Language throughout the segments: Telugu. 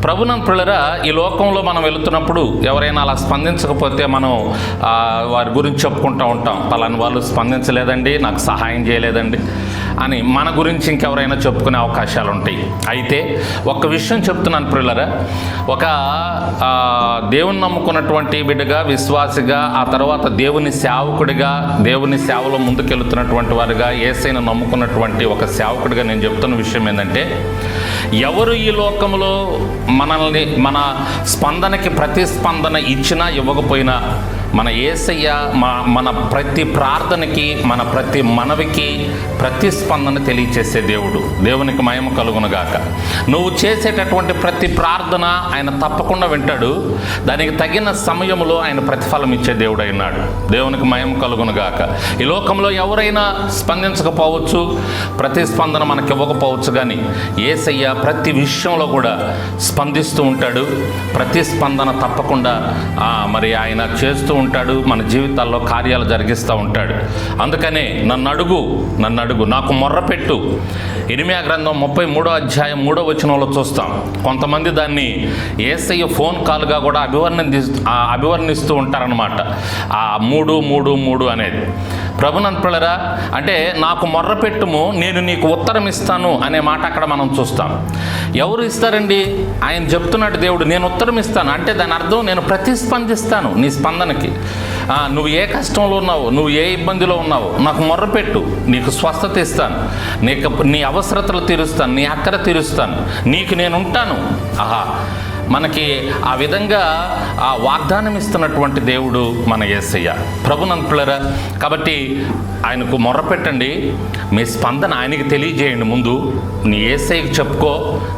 ప్రభునందు ప్రియులారా, ఈ లోకంలో మనం వెళుతున్నప్పుడు ఎవరైనా అలా స్పందించకపోతే మనం వారి గురించి చెప్పుకుంటూ ఉంటాం. పలాని వాళ్ళు స్పందించలేదండి, నాకు సహాయం చేయలేదండి అని మన గురించి ఇంకెవరైనా చెప్పుకునే అవకాశాలు ఉంటాయి. అయితే ఒక విషయం చెప్తున్నాను ప్రియులారా, ఒక దేవుని నమ్ముకున్నటువంటి బిడ్డగా, విశ్వాసిగా, ఆ తర్వాత దేవుని సేవకుడిగా, దేవుని సేవలో ముందుకెళ్తున్నటువంటి వారిగా, యేసయ్యను నమ్ముకున్నటువంటి ఒక సేవకుడిగా నేను చెప్తున్న విషయం ఏంటంటే, ఎవరు ఈ లోకంలో మనల్ని మన స్పందనకి ప్రతిస్పందన ఇచ్చినా ఇవ్వకపోయినా మన యేసయ్య మన ప్రతి ప్రార్థనకి, మన ప్రతి మనవికి ప్రతిస్పందన తెలియచేసే దేవుడు. దేవునికి మహిమ కలుగునుగాక. నువ్వు చేసేటటువంటి ప్రతి ప్రార్థన ఆయన తప్పకుండా వింటాడు. దానికి తగిన సమయంలో ఆయన ప్రతిఫలం ఇచ్చే దేవుడు అయినాడు. దేవునికి మహిమ కలుగునుగాక. ఈ లోకంలో ఎవరైనా స్పందించకపోవచ్చు, ప్రతిస్పందన మనకి ఇవ్వకపోవచ్చు, కానీ యేసయ్య ప్రతి విషయంలో కూడా స్పందిస్తూ ఉంటాడు. ప్రతిస్పందన తప్పకుండా మరి ఆయన చేస్తూ ఉంటాడు. మన జీవితాల్లో కార్యాలు జరిగిస్తూ ఉంటాడు. అందుకనే నన్ను అడుగు, నాకు మొర్రపెట్టు. ఇర్మీయా గ్రంథం 33వ అధ్యాయం 3వ వచనంలో చూస్తాం. కొంతమంది దాన్ని యేసయ్య ఫోన్ కాల్గా కూడా అభివర్ణిస్తూ ఉంటారనమాట. ఆ 3 అనేది ప్రభునందు ప్రియులారా, అంటే నాకు మొర్రపెట్టుము, నేను నీకు ఉత్తరం ఇస్తాను అనే మాట అక్కడ మనం చూస్తాం. ఎవరు ఇస్తారండి? ఆయన చెప్తున్నాడు దేవుడు, నేను ఉత్తరం ఇస్తాను అంటే దాని అర్థం నేను ప్రతిస్పందిస్తాను నీ స్పందనకి. నువ్వు ఏ కష్టంలో ఉన్నావు, నువ్వు ఏ ఇబ్బందిలో ఉన్నావు, నాకు మొర్రపెట్టు, నీకు స్వస్థత ఇస్తాను, నీ అవసరతలు తీరుస్తాను, నీ అక్కర తీరుస్తాను, నీకు నేను ఉంటాను. మనకి ఆ విధంగా ఆ వాగ్దానం ఇస్తున్నటువంటి దేవుడు మన యేసయ్య. ప్రభునందు ప్రియులారా, కాబట్టి ఆయనకు మొర్రపెట్టండి, మీ స్పందన ఆయనకి తెలియజేయండి. ముందు నీ యేసయ్యకి చెప్పుకో,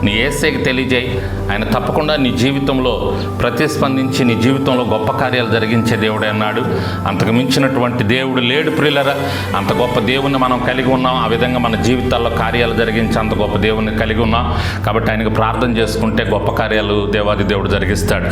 నీ యేసయ్యకి తెలియజేయి. ఆయన తప్పకుండా నీ జీవితంలో ప్రతిస్పందించి నీ జీవితంలో గొప్ప కార్యాలు జరిగించే దేవుడే అన్నాడు. అంతకు మించినటువంటి దేవుడు లేడు ప్రియులారా. అంత గొప్ప దేవుణ్ణి మనం కలిగి ఉన్నాం. ఆ విధంగా మన జీవితాల్లో కార్యాలు జరిగించి అంత గొప్ప దేవుణ్ణి కలిగి ఉన్నాం. కాబట్టి ఆయనకు ప్రార్థన చేసుకుంటే గొప్ప కార్యాలు దేవాది దేవుడు జరిగిస్తాడు.